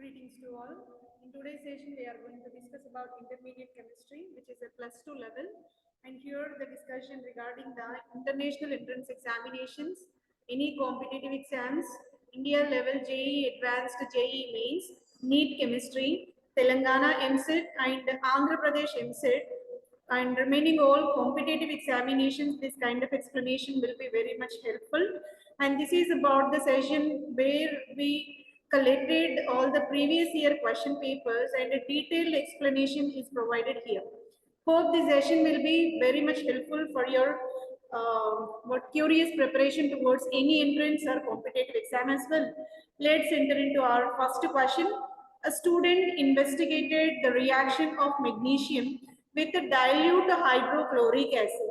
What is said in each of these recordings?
Greetings to all. In today's session, we are going to discuss about intermediate chemistry, which is a +2 level. And here the discussion regarding the international entrance examinations, any competitive exams, India level JEE Advanced JEE Mains, NEET Chemistry, Telangana EAMCET and Andhra Pradesh EAMCET, and remaining all competitive examinations. This kind of explanation will be very much helpful. And this is about the session where we collected all the previous year question papers and a detailed explanation is provided here. Hope this session will be very much helpful for your curious preparation towards any entrance or competitive exam as well. Let's enter into our first question. A student investigated the reaction of magnesium with a dilute hydrochloric acid.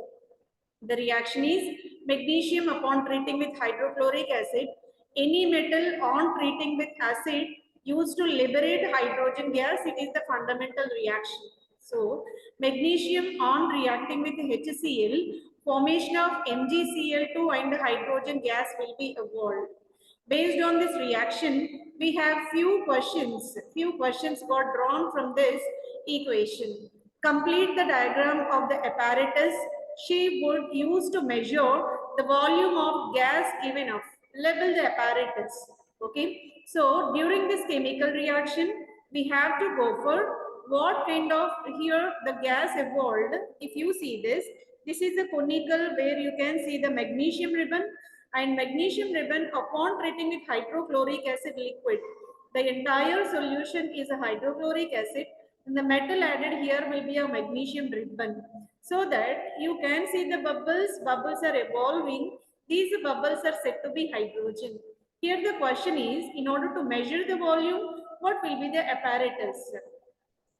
The reaction is magnesium upon treating with hydrochloric acid. Any metal on treating with acid used to liberate hydrogen gas, it is the fundamental reaction. So, magnesium on reacting with HCl, formation of MgCl2 and hydrogen gas will be evolved. Based on this reaction, we have few questions got drawn from this equation. Complete the diagram of the apparatus she would use to measure the volume of gas given off. Label the apparatus. Okay. So during this chemical reaction, we have to go for what kind of, here the gas evolved. If you see this is a conical where you can see the magnesium ribbon, and magnesium ribbon upon treating with hydrochloric acid liquid. The entire solution is a hydrochloric acid and the metal added here will be a magnesium ribbon. So that you can see the bubbles are evolving. These bubbles are said to be hydrogen. Here the question is, in order to measure the volume, what will be the apparatus?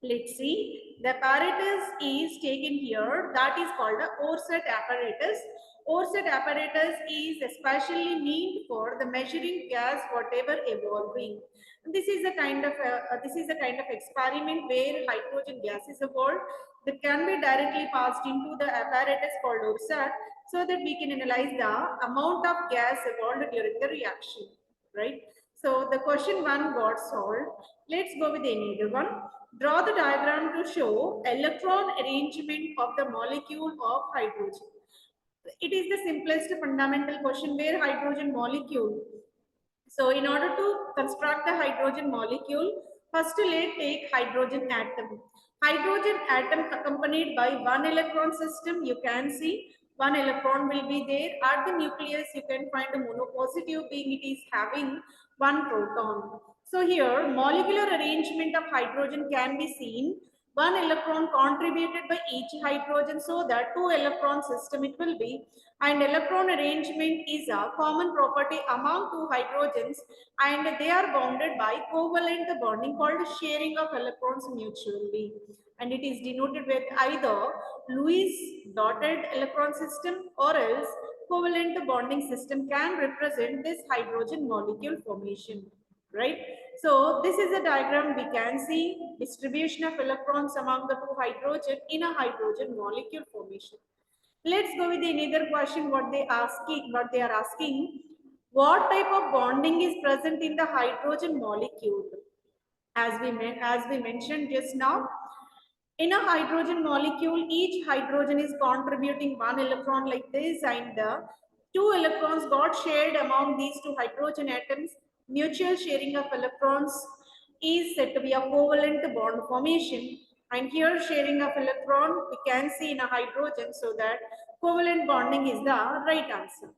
Let's see, the apparatus is taken here, that is called the ORSET apparatus. ORSET apparatus is especially meant for the measuring gas whatever evolving. This is a kind of experiment where hydrogen gas is evolved that can be directly passed into the apparatus called ORSET, so that we can analyze the amount of gas evolved during the reaction, right? So the question 1 got solved. Let's go with another one. Draw the diagram to show electron arrangement of the molecule of hydrogen. It is the simplest fundamental question where hydrogen molecule. So in order to construct the hydrogen molecule, first let's take hydrogen atom. Hydrogen atom accompanied by one electron system. You can see one electron will be there. At the nucleus, you can find a monopositive being it is having one proton. So here, molecular arrangement of hydrogen can be seen. One electron contributed by each hydrogen, so that two electron system it will be. And electron arrangement is a common property among two hydrogens, and they are bounded by covalent bonding called sharing of electrons mutually. And it is denoted with either Lewis dotted electron system or else covalent bonding system can represent this hydrogen molecule formation, right? So this is a diagram we can see distribution of electrons among the two hydrogen in a hydrogen molecule formation. Let's go with another question. What they are asking, what type of bonding is present in the hydrogen molecule? As we mentioned just now, in a hydrogen molecule, each hydrogen is contributing one electron like this, and the two electrons got shared among these two hydrogen atoms. Mutual sharing of electrons is said to be a covalent bond formation. And here sharing of electron we can see in a hydrogen, so that covalent bonding is the right answer.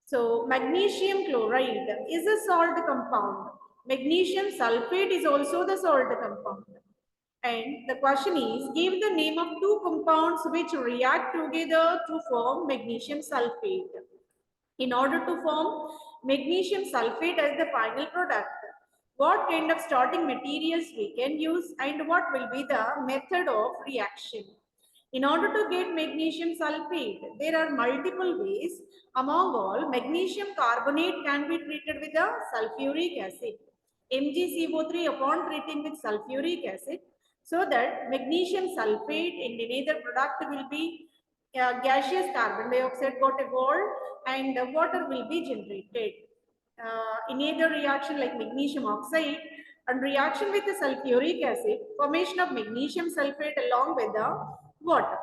So magnesium chloride is a salt compound. Magnesium sulfate is also the salt compound. And the question is, give the name of two compounds which react together to form magnesium sulfate. In order to form magnesium sulfate as the final product, what kind of starting materials we can use and what will be the method of reaction? In order to get magnesium sulfate, there are multiple ways. Among all, magnesium carbonate can be treated with a sulfuric acid. MgCO3 upon treating with sulfuric acid, so that magnesium sulfate in another product will be gaseous carbon dioxide got evolved and water will be generated. In either reaction like magnesium oxide, On reaction with the sulfuric acid, formation of magnesium sulfate along with the water.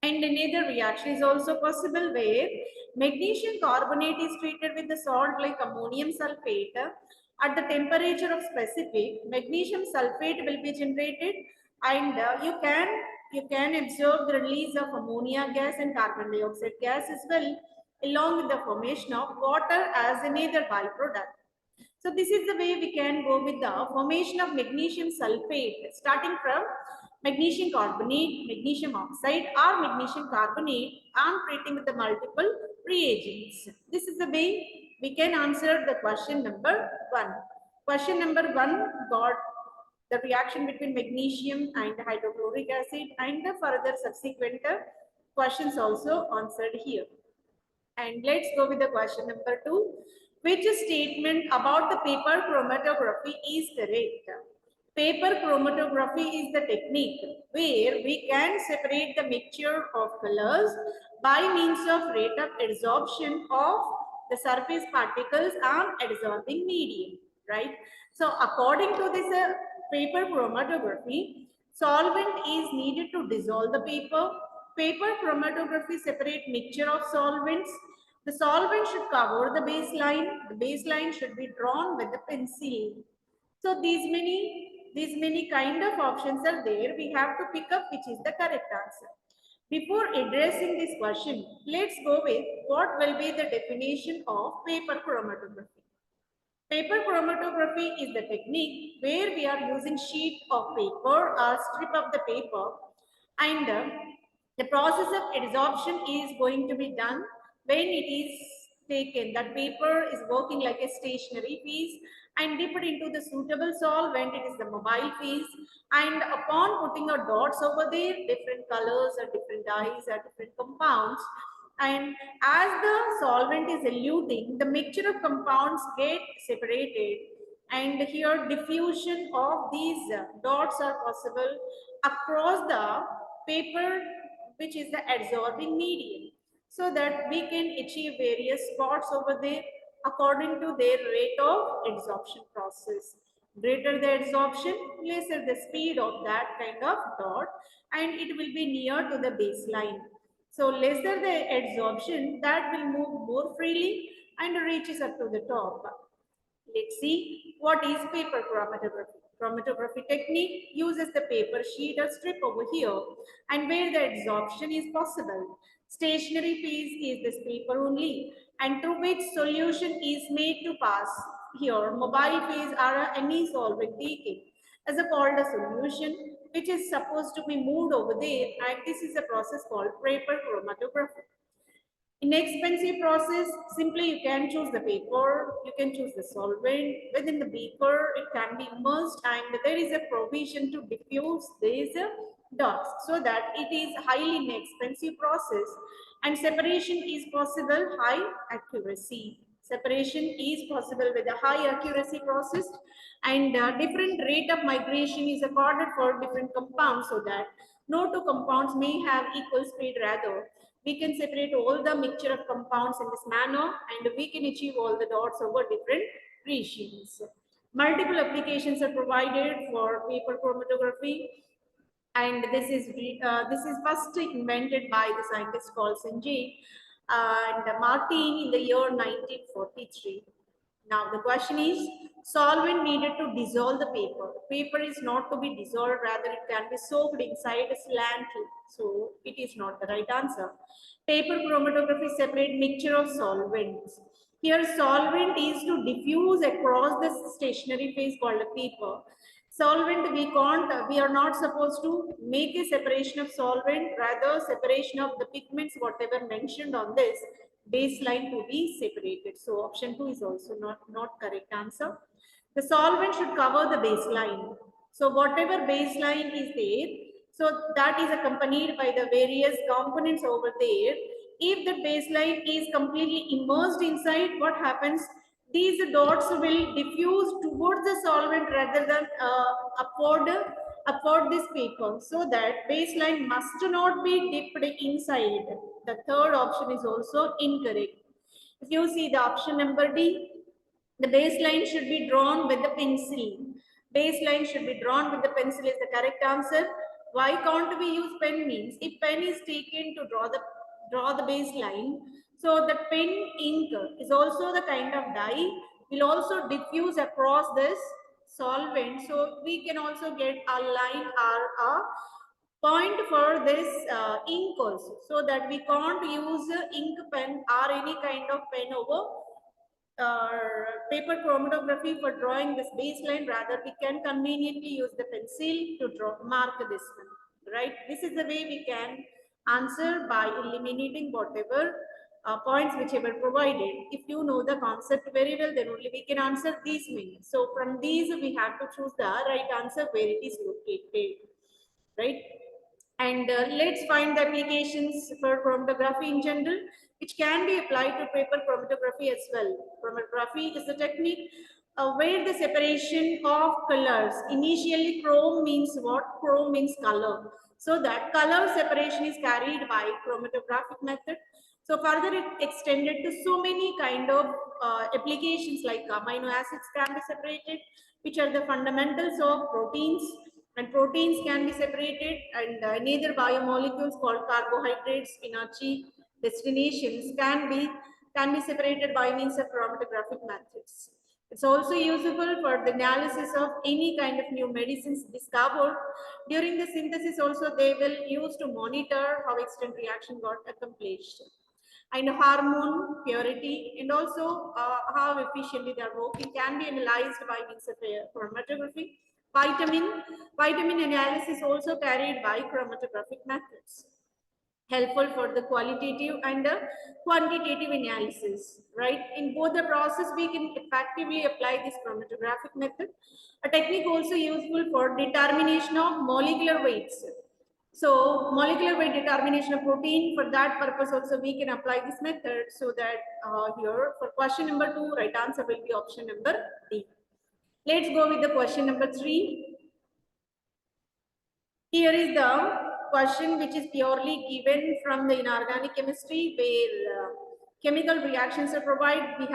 And another reaction is also possible where magnesium carbonate is treated with the salt like ammonium sulfate. At the temperature of specific, magnesium sulfate will be generated, and you can observe the release of ammonia gas and carbon dioxide gas as well, along with the formation of water as another byproduct. So this is the way we can go with the formation of magnesium sulfate, starting from magnesium carbonate, magnesium oxide or magnesium carbonate and treating with the multiple reagents. This is the way we can answer the question number 1. Question number 1 got the reaction between magnesium and hydrochloric acid, and the further subsequent questions also answered here. And let's go with the question number 2. Which statement about the paper chromatography is correct? Paper chromatography is the technique where we can separate the mixture of colors by means of rate of adsorption of the surface particles and adsorbing medium, right? So according to this paper chromatography, solvent is needed to dissolve the paper. Paper chromatography separate mixture of solvents. The solvent should cover the baseline. The baseline should be drawn with the pencil. So these many kind of options are there. We have to pick up which is the correct answer. Before addressing this question, let's go with what will be the definition of paper chromatography. Paper chromatography is the technique where we are using sheet of paper or strip of the paper, and the process of adsorption is going to be done when it is taken. That paper is working like a stationary piece and dipped into the suitable solvent. It is the mobile phase, and upon putting a dots over there, different colors or different dyes or different compounds, and as the solvent is eluting, the mixture of compounds get separated, and here diffusion of these dots are possible across the paper, which is the adsorbing medium, so that we can achieve various spots over there according to their rate of adsorption process. Greater the adsorption, lesser the speed of that kind of dot, and it will be near to the baseline. So lesser the adsorption, that will move more freely and reaches up to the top. Let's see what is paper chromatography. Chromatography technique uses the paper sheet or strip over here, and where the adsorption is possible. Stationary phase is this paper only, and through which solution is made to pass. Here mobile phase are any solvent taken as a called a solution, which is supposed to be moved over there, and this is a process called paper chromatography. Inexpensive process, simply you can choose the paper, you can choose the solvent within the beaker, it can be immersed, and there is a provision to diffuse these dots, so that it is highly inexpensive process, and separation is possible high accuracy. Separation is possible with a high accuracy process, and different rate of migration is accorded for different compounds, so that no two compounds may have equal speed. Rather, we can separate all the mixture of compounds in this manner, and we can achieve all the dots over different regions. Multiple applications are provided for paper chromatography, and this is first invented by the scientist called Sanjay and Martin in the year 1943. Now the question is, solvent needed to dissolve the paper. Paper is not to be dissolved, rather it can be soaked inside a slightly. So it is not the right answer. Paper chromatography separate mixture of solvents. Here solvent is to diffuse across the stationary phase called a paper. Solvent we are not supposed to make a separation of solvent, rather separation of the pigments, whatever mentioned on this baseline to be separated. So option 2 is also not correct answer. The solvent should cover the baseline. So whatever baseline is there, so that is accompanied by the various components over there. If the baseline is completely immersed inside, what happens? These dots will diffuse towards the solvent rather than upward this paper, so that baseline must not be dipped inside. The third option is also incorrect. If you see the option number D, the baseline should be drawn with the pencil. Baseline should be drawn with the pencil is the correct answer. Why can't we use pen means if pen is taken to draw the baseline, so the pen ink is also the kind of dye, will also diffuse across this solvent. So we can also get a line or a point for this ink also, so that we can't use ink pen or any kind of pen over paper chromatography for drawing this baseline. Rather, we can conveniently use the pencil to mark this one, right? This is the way we can answer by eliminating whatever points whichever provided. If you know the concept very well, then only we can answer these many. So from these, we have to choose the right answer where it is located, right? And let's find the applications for chromatography in general, which can be applied to paper chromatography as well. Chromatography is the technique where the separation of colors. Initially, chrome means what? Chrome means color. So that color separation is carried by chromatographic method. So further it extended to so many kind of applications like amino acids can be separated, which are the fundamentals of proteins, and proteins can be separated, and neither biomolecules called carbohydrates, energy destinations can be separated by means of chromatographic methods. It's also useful for the analysis of any kind of new medicines discovered. During the synthesis also they will use to monitor how extent reaction got accomplished, and hormone purity, and also how efficiently they are working can be analyzed by means of chromatography. Vitamin analysis also carried by chromatographic methods, helpful for the qualitative and the quantitative analysis, right? In both the process, we can effectively apply this chromatographic method. A technique also useful for determination of molecular weights. So molecular weight determination of protein, for that purpose also we can apply this method. So that here for question number 2, right answer will be option number D. Let's go with the question number 3. Here is the question which is purely given from the inorganic chemistry, where chemical reactions are provided. We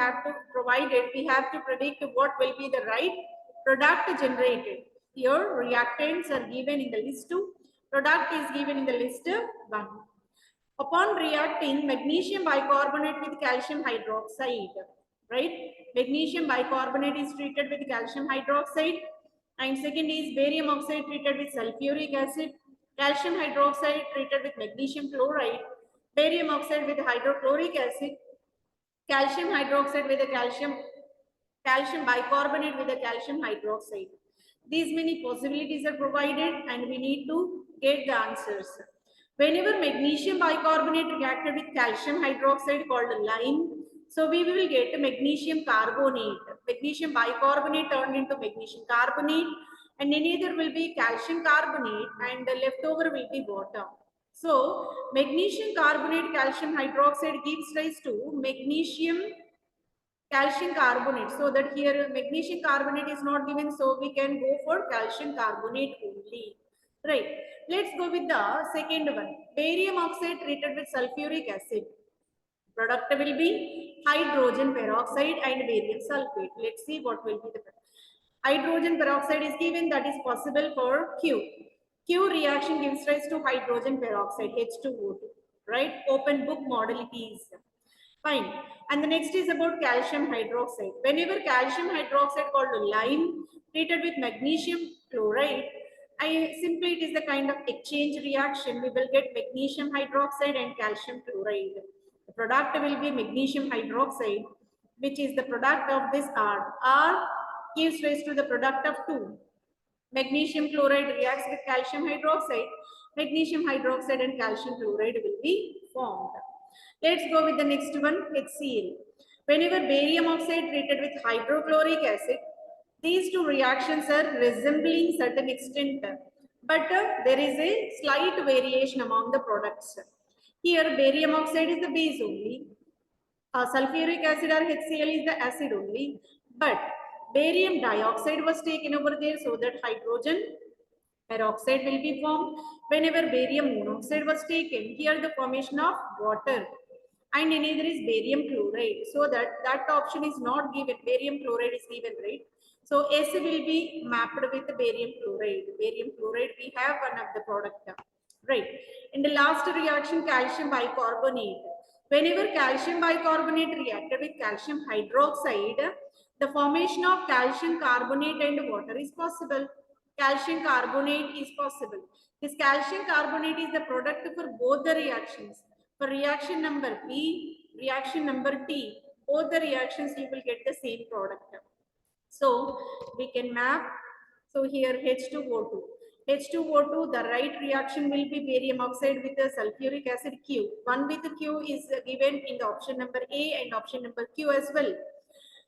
have to predict what will be the right product generated. Here reactants are given in the list 2. Product is given in the list 1. Upon reacting magnesium bicarbonate with calcium hydroxide, right? Magnesium bicarbonate is treated with calcium hydroxide, and second is barium oxide treated with sulfuric acid, calcium hydroxide treated with magnesium chloride, barium oxide with hydrochloric acid, calcium hydroxide with a calcium bicarbonate with a calcium hydroxide. These many possibilities are provided and we need to get the answers. Whenever magnesium bicarbonate reacted with calcium hydroxide called lime, so we will get magnesium carbonate. Magnesium bicarbonate turned into magnesium carbonate, and another will be calcium carbonate, and the leftover will be water. So magnesium carbonate calcium hydroxide gives rise to magnesium calcium carbonate. So that here magnesium carbonate is not given, so we can go for calcium carbonate only. Right. Let's go with the second one. Barium oxide treated with sulfuric acid. Product will be hydrogen peroxide and barium sulfate. Let's see what will be the product. Hydrogen peroxide is given, that is possible for Q. Q reaction gives rise to hydrogen peroxide, H2O2, right? Open book modalities. Fine. And the next is about calcium hydroxide. Whenever calcium hydroxide called lime treated with magnesium chloride, simply it is the kind of exchange reaction. We will get magnesium hydroxide and calcium chloride. The product will be magnesium hydroxide, which is the product of this R. R gives rise to the product of 2. Magnesium chloride reacts with calcium hydroxide. Magnesium hydroxide and calcium chloride will be formed. Let's go with the next one, HCl. Whenever barium oxide treated with hydrochloric acid, these two reactions are resembling certain extent, but there is a slight variation among the products. Here barium oxide is the base only, sulfuric acid or HCl is the acid only, but barium dioxide was taken over there, so that hydrogen peroxide will be formed. Whenever barium monoxide was taken, here the formation of water. and another is barium chloride. So that option is not given. Barium chloride is given, right? So S will be mapped with barium chloride. Barium chloride, we have one of the product, right? In the last reaction, calcium bicarbonate. Whenever calcium bicarbonate reacted with calcium hydroxide, the formation of calcium carbonate and water is possible. Calcium carbonate is possible. This calcium carbonate is the product for both the reactions. For reaction number P, reaction number T, both the reactions you will get the same product. So we can map. So here H2O2. H2O2, the right reaction will be barium oxide with the sulfuric acid Q. One with Q is given in the option number A and option number Q as well.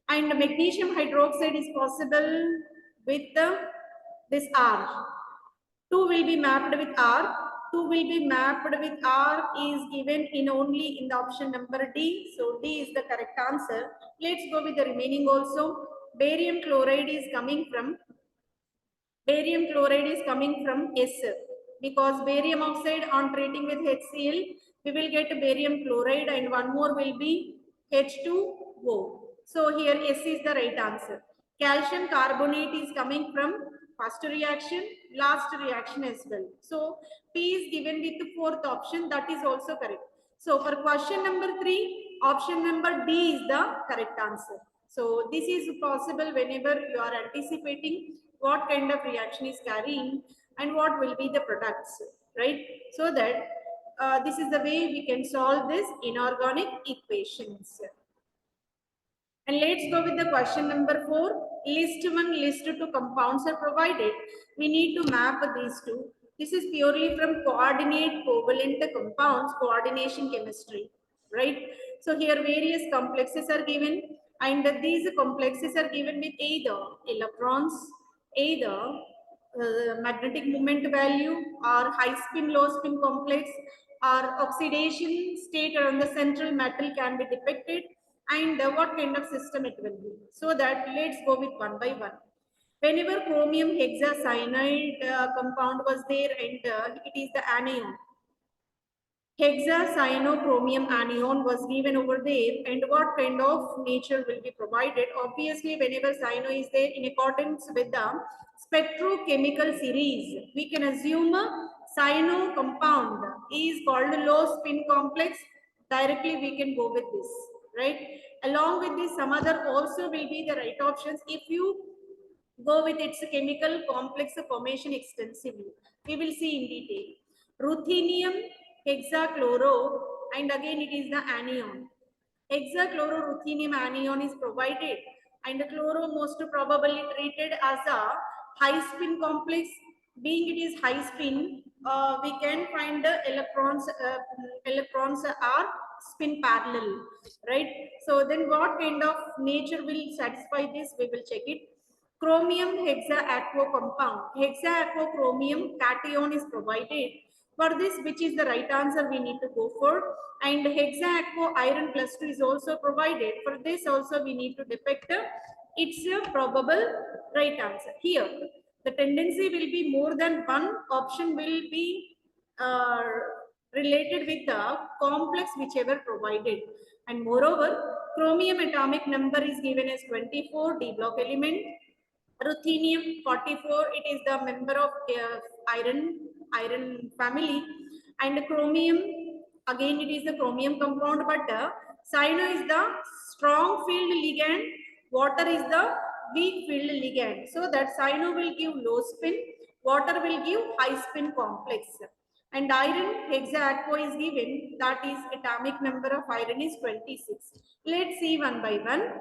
And magnesium hydroxide is possible with this R. 2 will be mapped with R. 2 will be mapped with R is given in only in the option number D. So D is the correct answer. Let's go with the remaining also. Barium chloride is coming from S, because barium oxide on treating with HCl, we will get barium chloride and one more will be H2O. So here S is the right answer. Calcium carbonate is coming from first reaction, last reaction as well. So P is given with the fourth option, that is also correct. So for question number 3, option number D is the correct answer. So this is possible whenever you are anticipating what kind of reaction is carrying and what will be the products, right? So that this is the way we can solve this inorganic equations. And let's go with the question number 4. List 1, list 2 compounds are provided. We need to map these two. This is purely from coordinate covalent compounds, coordination chemistry, right? So here various complexes are given, and these complexes are given with either electrons, either magnetic moment value, or high spin, low spin complex, or oxidation state around the central metal can be depicted, and what kind of system it will be. So that let's go with one by one. Whenever chromium hexacyanide compound was there, and it is the anion, hexacyanochromium anion was given over there, and what kind of nature will be provided. Obviously, whenever cyano is there, in accordance with the spectrochemical series, we can assume a cyano compound is called low spin complex. Directly we can go with this, right? Along with this, some other also will be the right options if you go with its chemical complex formation extensively. We will see in detail. Ruthenium hexachloro, and again it is the anion. Hexachlororuthenium anion is provided, and chloro most probably treated as a high spin complex. Being it is high spin, we can find the electrons. Electrons are spin parallel, right? So then, what kind of nature will satisfy this? We will check it. Chromium hexaquo compound. Hexaquochromium cation is provided. For this, which is the right answer we need to go for. And hexaquo iron plus 2 is also provided. For this also we need to depict its a probable right answer. Here, the tendency will be more than one option will be related with the complex whichever provided. And moreover, chromium atomic number is given as 24, D block element. Ruthenium 44, it is the member of iron family, and chromium, again it is the chromium compound, but cyano is the strong field ligand, water is the weak field ligand. So that cyano will give low spin, water will give high spin complex. And iron hexaquo is given, that is atomic number of iron is 26. Let's see one by one.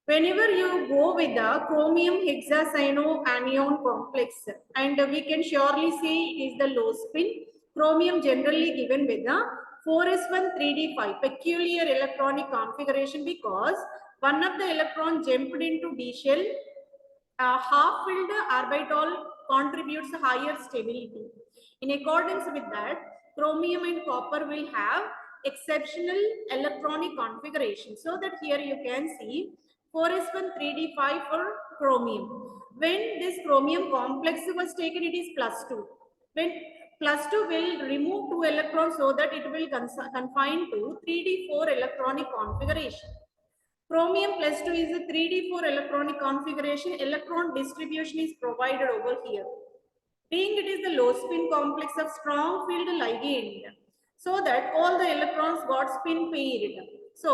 Whenever you go with the chromium hexacyanoanion complex, and we can surely say it is the low spin, chromium generally given with the 4s1 3d5 peculiar electronic configuration, because one of the electron jumped into D shell. Half-filled orbital contributes higher stability. In accordance with that, chromium and copper will have exceptional electronic configuration. So that here you can see 4s1 3d5 for chromium. When this chromium complex was taken, it is +2. When +2 will remove 2 electrons so that it will confine to 3d4 electronic configuration. Chromium +2 is a 3d4 electronic configuration. Electron distribution is provided over here. Being it is the low spin complex of strong field ligand, so that all the electrons got spin paired. So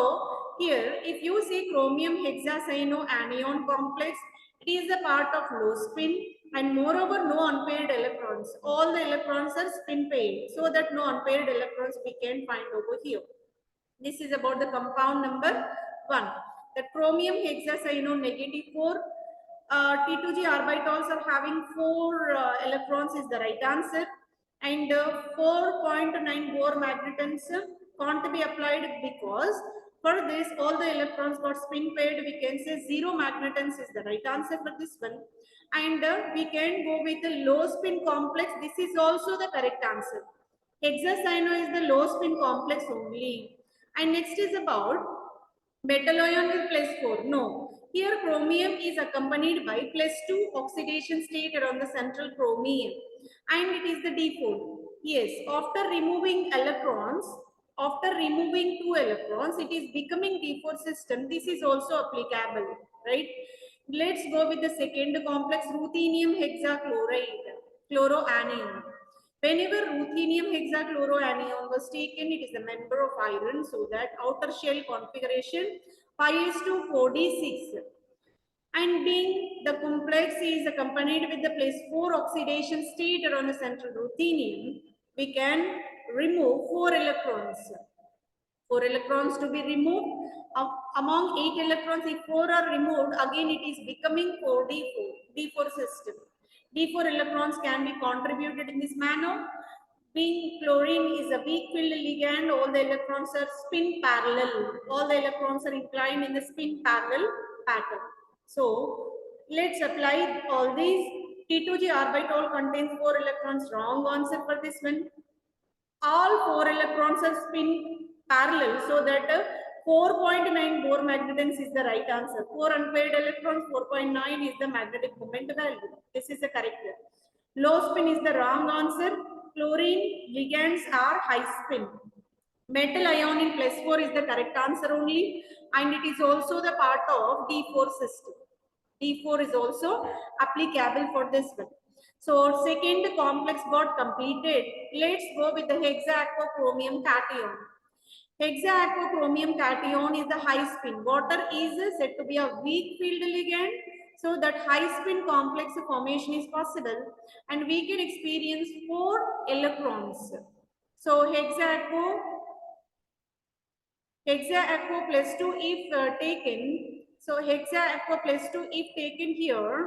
here, if you see chromium hexacyanoanion complex, it is a part of low spin, and moreover no unpaired electrons. All the electrons are spin paired, so that no unpaired electrons we can find over here. This is about the compound number 1. The chromium hexacyano -4 T2G orbitals are having 4 electrons is the right answer, and 4.9 Bohr magnetons can't be applied because for this all the electrons got spin paired. We can say 0 magnetons is the right answer for this one, and we can go with the low spin complex. This is also the correct answer. Hexacyano is the low spin complex only. And next is about metal ion with +4. No. Here chromium is accompanied by +2 oxidation state around the central chromium. And it is the D4. Yes, after removing electrons, after removing 2 electrons, it is becoming D4 system. This is also applicable, right? Let's go with the second complex, ruthenium hexachloride, chloroanion. Whenever ruthenium hexachloroanion was taken, it is a member of iron, so that outer shell configuration 5s2 4d6. And being the complex is accompanied with the +4 oxidation state around the central ruthenium, we can remove 4 electrons. 4 electrons to be removed. Among 8 electrons, if 4 are removed, again it is becoming 4d4, D4 system. D4 electrons can be contributed in this manner. Being chlorine is a weak field ligand, all the electrons are spin parallel. All the electrons are inclined in the spin parallel pattern. So let's apply all these. T2G orbital contains 4 electrons. Wrong answer for this one. All 4 electrons are spin parallel, so that 4.9 Bohr magnetons is the right answer. 4 unpaired electrons, 4.9 is the magnetic moment value. This is the correct one. Low spin is the wrong answer. Chlorine ligands are high spin. Metal ion in +4 is the correct answer only, and it is also the part of D4 system. D4 is also applicable for this one. So second complex got completed. Let's go with the hexaquachromium cation. Hexaquachromium cation is the high spin. Water is said to be a weak field ligand, so that high spin complex formation is possible, and we can experience 4 electrons. So hexaquo +2 if taken. So hexaquo +2 if taken here.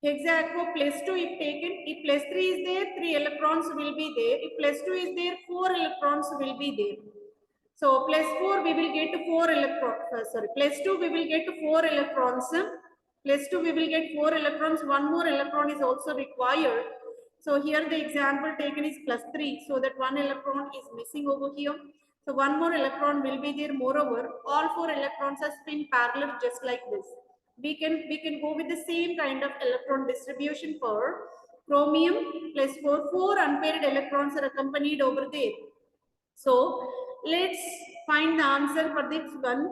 Hexaquo +2 if taken, if +3 is there, 3 electrons will be there. If +2 is there, 4 electrons will be there. So +4 we will get 4 electrons. +2 we will get 4 electrons. +2 we will get 4 electrons. One more electron is also required. So here the example taken is +3. So that 1 electron is missing over here. So one more electron will be there. Moreover, all 4 electrons are spin parallel just like this. We can go with the same kind of electron distribution for chromium +4. 4 unpaired electrons are accompanied over there. So let's find the answer for this one.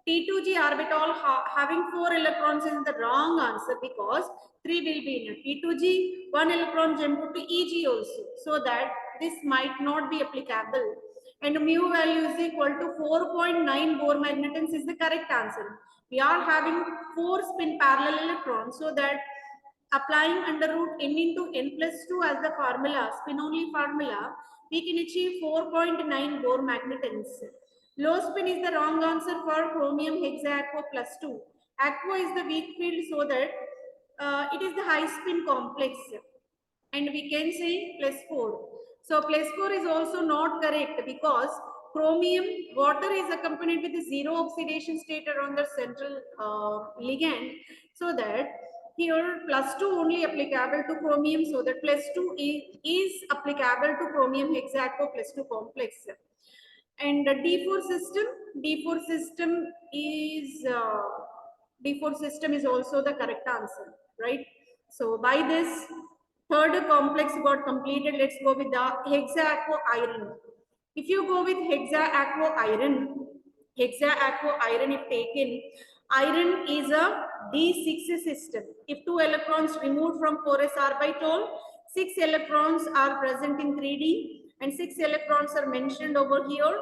T2G orbital having 4 electrons is the wrong answer, because 3 will be in T2G, 1 electron jump to EG also. So that this might not be applicable. And mu value is equal to 4.9 Bohr magnetons is the correct answer. We are having 4 spin parallel electrons, so that applying under root n into n+2 as the formula, spin only formula, we can achieve 4.9 Bohr magnetons. Low spin is the wrong answer for chromium hexaquo +2. Aqua is the weak field, so that it is the high spin complex, and we can say +4. So +4 is also not correct, because chromium water is accompanied with the 0 oxidation state around the central ligand, so that here +2 only applicable to chromium, so that +2 is applicable to chromium hexaquo +2 complex. And the D4 system is also the correct answer, right? So by this Third complex got completed. Let's go with the hexaquo iron. If you go with hexaquo iron if taken, iron is a D6 system. If 2 electrons removed from 4s orbital, 6 electrons are present in 3D and 6 electrons are mentioned over here.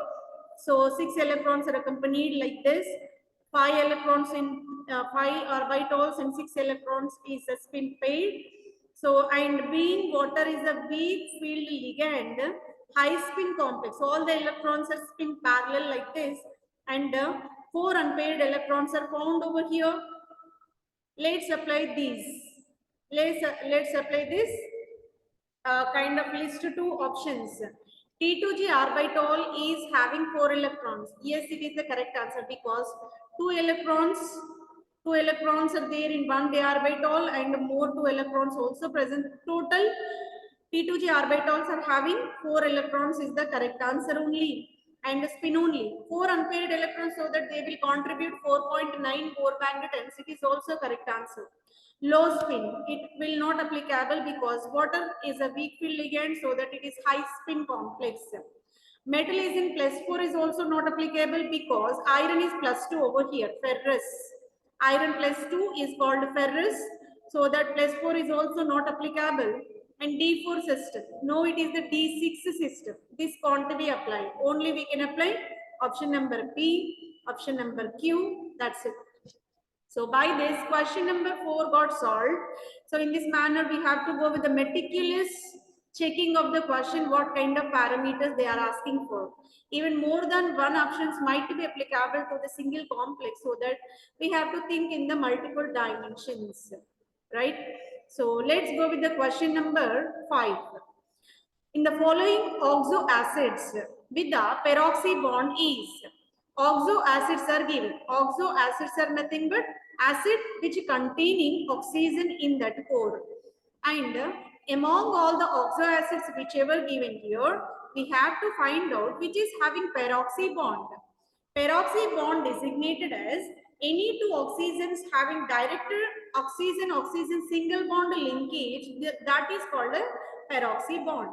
So 6 electrons are accompanied like this. 5 electrons in 5 orbitals and 6 electrons is a spin pair. So, and being water is a weak field ligand, high spin complex. All the electrons are spin parallel like this, and 4 unpaired electrons are found over here. Let's apply these. Let's apply this kind of list two options. T2G orbital is having 4 electrons. Yes, it is the correct answer because 2 electrons are there in one d orbital and more 2 electrons also present. Total T2G orbitals are having 4 electrons is the correct answer only, and spin only. 4 unpaired electrons so that they will contribute 4.9 Bohr band density is also correct answer. Low spin, it will not applicable because water is a weak field ligand so that it is high spin complex. Metal is in +4 is also not applicable because iron is +2 over here, ferrous. Iron +2 is called ferrous, so that +4 is also not applicable. And D4 system, no, it is the D6 system. This can't be applied. Only we can apply option number B, option number Q, that's it. So by this, question number 4 got solved. So in this manner, we have to go with the meticulous checking of the question, what kind of parameters they are asking for. Even more than one options might be applicable to the single complex, so that we have to think in the multiple dimensions, right? So let's go with the question number 5. In the following oxo acids with the peroxy bond is, oxo acids are given. Oxo acids are nothing but acid which containing oxygen in that core. And among all the oxo acids whichever given here, we have to find out which is having peroxy bond. Peroxy bond designated as any two oxygens having direct oxygen single bond linkage, that is called a peroxy bond,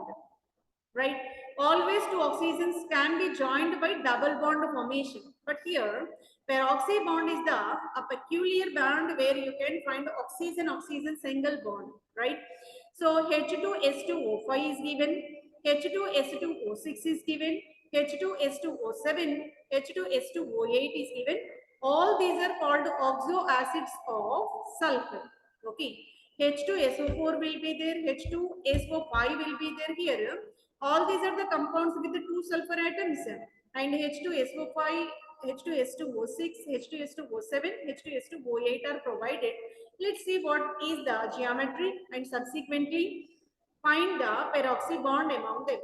right? Always two oxygens can be joined by double bond formation, but here peroxy bond is a peculiar bond where you can find oxygen single bond, right? So H2S2O5 is given, H2S2O6 is given, H2S2O7, H2S2O8 is given. All these are called oxo acids of sulfur. Okay, H2SO4 will be there, H2SO5 will be there here. All these are the compounds with the 2 sulfur atoms, and H2SO5, H2S2O6, H2S2O7, H2S2O8 are provided. Let's see what is the geometry and subsequently find the peroxy bond among them.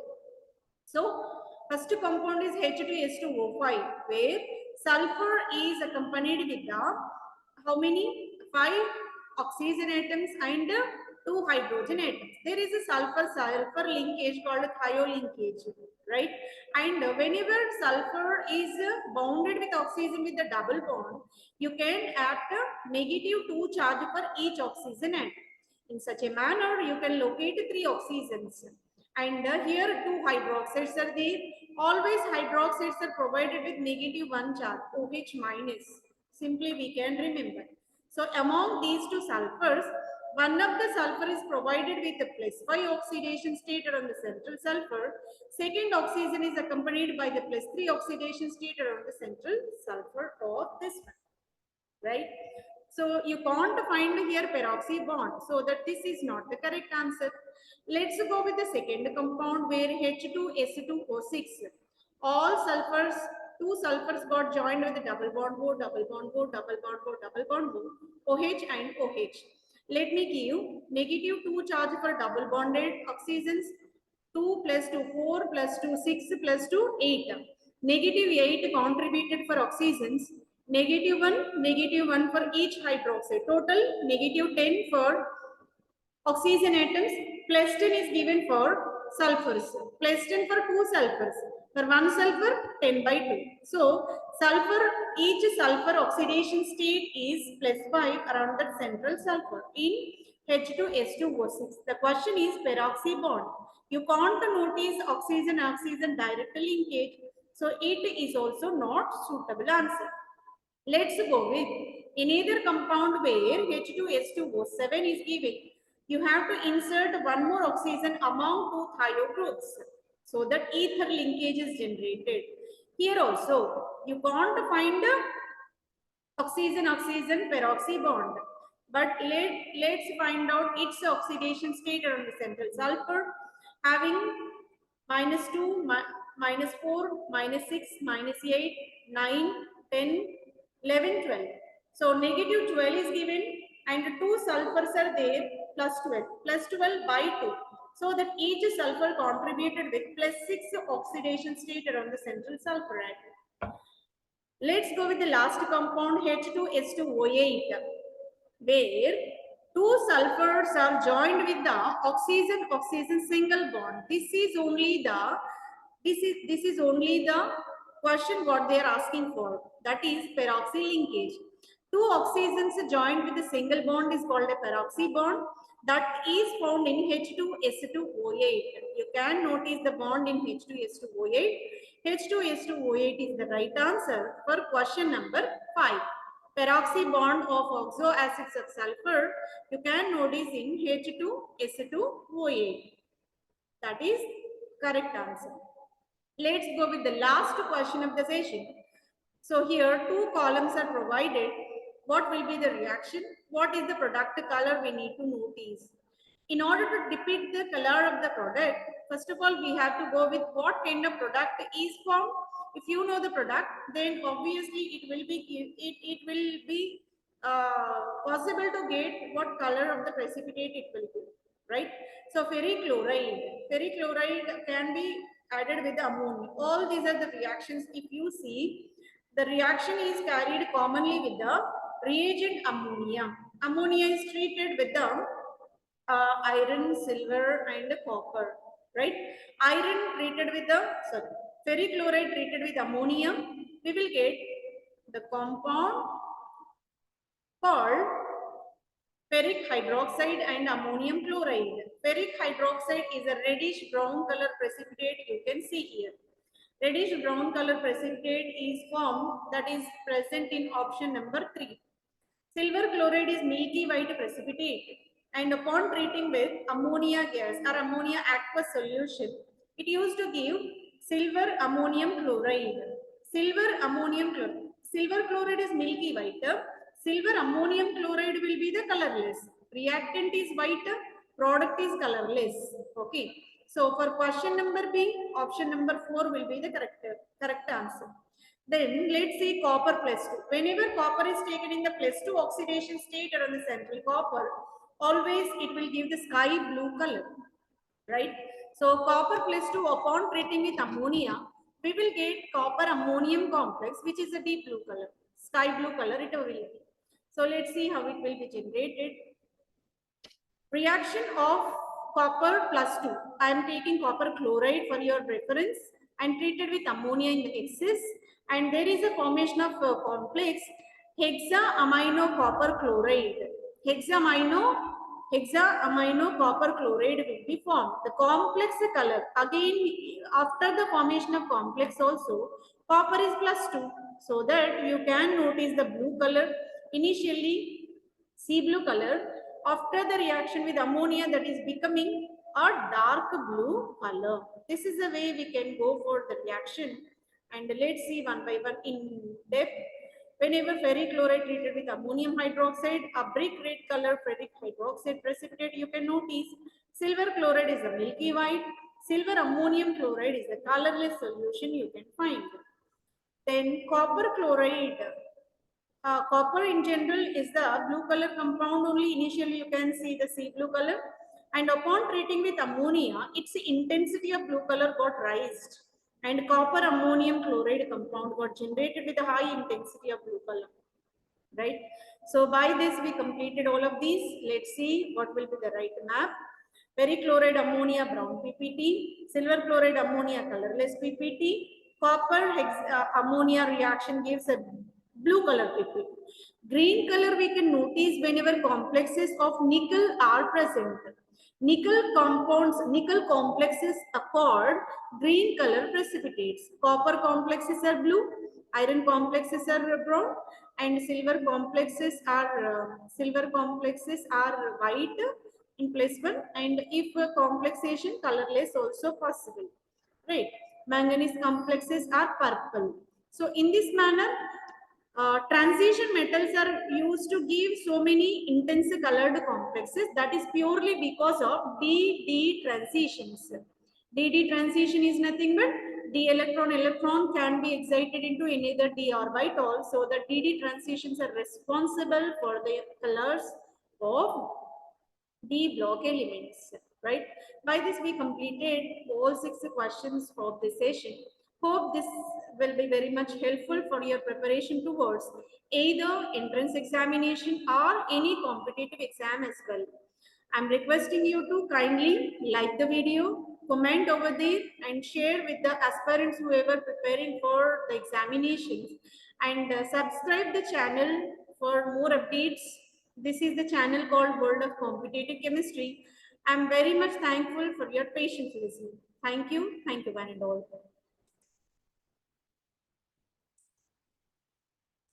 So first compound is H2S2O5, where sulfur is accompanied with the how many? 5 oxygen atoms and 2 hydrogen atoms. There is a sulfur linkage called thio linkage, right? And whenever sulfur is bounded with oxygen with the double bond, you can add a -2 charge for each oxygen atom. In such a manner, you can locate 3 oxygens. And here 2 hydroxides are there. Always hydroxides are provided with -1 charge, OH minus. Simply we can remember. So among these 2 sulfurs, one of the sulfur is provided with a +5 oxidation stated on the central sulfur. Second oxygen is accompanied by the +3 oxidation stated on the central sulfur of this one, right? So you can't find here peroxy bond, so that this is not the correct answer. Let's go with the second compound where H2S2O6. All sulfurs, 2 sulfurs got joined with the double bond, double bond, double bond, double bond, OH and OH. Let me give -2 charge for double bonded oxygens. 2 + 2, 4 + 2, 6 + 2, 8. -8 contributed for oxygens. -1 for each hydroxide. Total -10 for oxygen atoms. +10 is given for sulfurs, plus 10 for 2 sulfurs. For 1 sulfur, 10 by 2. So, each sulfur oxidation state is plus 5 around the central sulfur in H2S2O6. The question is peroxy bond. You can't notice oxygen direct linkage. So, it is also not suitable answer. Let's go with another compound where H2S2O7 is given. You have to insert one more oxygen among two thio groups so that ether linkage is generated. Here also, you can't find oxygen peroxy bond. But let's find out its oxidation state around the central sulfur having -2, -4, -6, -8, 9, 10, 11, 12. So negative 12 is given and 2 sulfurs are there plus 12. Plus 12 by 2. So that each sulfur contributed with plus 6 oxidation state around the central sulfur atom. Let's go with the last compound H2S2O8 where 2 sulfurs are joined with the oxygen single bond. This is only the question what they are asking for, that is peroxy linkage. 2 oxygens joined with a single bond is called a peroxy bond, that is found in H2S2O8. You can notice the bond in H2S2O8. H2S2O8 is the right answer for question number 5. Peroxy bond of oxo acids of sulfur you can notice in H2S2O8. That is correct answer. Let's go with the last question of the session. So here 2 columns are provided. What will be the reaction? What is the product color we need to notice? In order to depict the color of the product, first of all, we have to go with what kind of product is formed. If you know the product, then obviously it will be possible to get what color of the precipitate it will be, right? So ferric chloride can be added with ammonia. All these are the reactions. If you see, the reaction is carried commonly with the reagent ammonia. Ammonia is treated with the iron, silver, and copper, right? Iron treated with the, ferric chloride treated with ammonia, we will get the compound called ferric hydroxide and ammonium chloride. Ferric hydroxide is a reddish brown color precipitate you can see here. Reddish brown color precipitate is formed, that is present in option number 3. Silver chloride is milky white precipitate and upon treating with ammonia gas or ammonia aqueous solution, it used to give silver ammonium chloride. Silver chloride is milky white. Silver ammonium chloride will be the colorless. Reactant is white, product is colorless. Okay. So for question number B, option number 4 will be the correct answer. Then let's see copper plus 2. Whenever copper is taken in the plus 2 oxidation state around the central copper, always it will give the sky blue color, right? So copper plus 2 upon treating with ammonia, we will get copper ammonium complex, which is a deep blue color, sky blue color it will be. So let's see how it will be generated. Reaction of copper plus 2. I am taking copper chloride for your reference and treated with ammonia in the excess, and there is a formation of complex hexaamino copper chloride. Hexaamino copper chloride will be formed. The complex color, again after the formation of complex also, copper is plus 2, so that you can notice the blue color, initially sea blue color. After the reaction with ammonia, that is becoming a dark blue color. This is the way we can go for the reaction, and let's see one by one in depth. Whenever ferric chloride treated with ammonium hydroxide, a brick red color ferric hydroxide precipitate, you can notice silver chloride is a milky white, silver ammonium chloride is a colorless solution you can find. Then copper chloride. Copper in general is the blue color compound only. Initially you can see the sea blue color, and upon treating with ammonia, its intensity of blue color got raised, and copper ammonium chloride compound got generated with a high intensity of blue color, right? So by this we completed all of these. Let's see what will be the right map. Perichloride ammonia brown PPT, silver chloride ammonia colorless PPT, copper ammonia reaction gives a blue color PPT. Green color we can notice whenever complexes of nickel are present. Nickel complexes accord green color precipitates. Copper complexes are blue, iron complexes are brown, and silver complexes are white in place one, and if complexation colorless also possible, right? Manganese complexes are purple. So in this manner, transition metals are used to give so many intense colored complexes. That is purely because of d transitions. d transition is nothing but d electron can be excited into another d orbital. So the d transitions are responsible for the colors of D block elements, right? By this, we completed all 6 questions of this session. Hope this will be very much helpful for your preparation towards either entrance examination or any competitive exam as well. I'm requesting you to kindly like the video, comment over there, and share with the aspirants who are preparing for the examinations, and subscribe the channel for more updates. This is the channel called World of Competitive Chemistry. I'm very much thankful for your patience listening. Thank you one and all.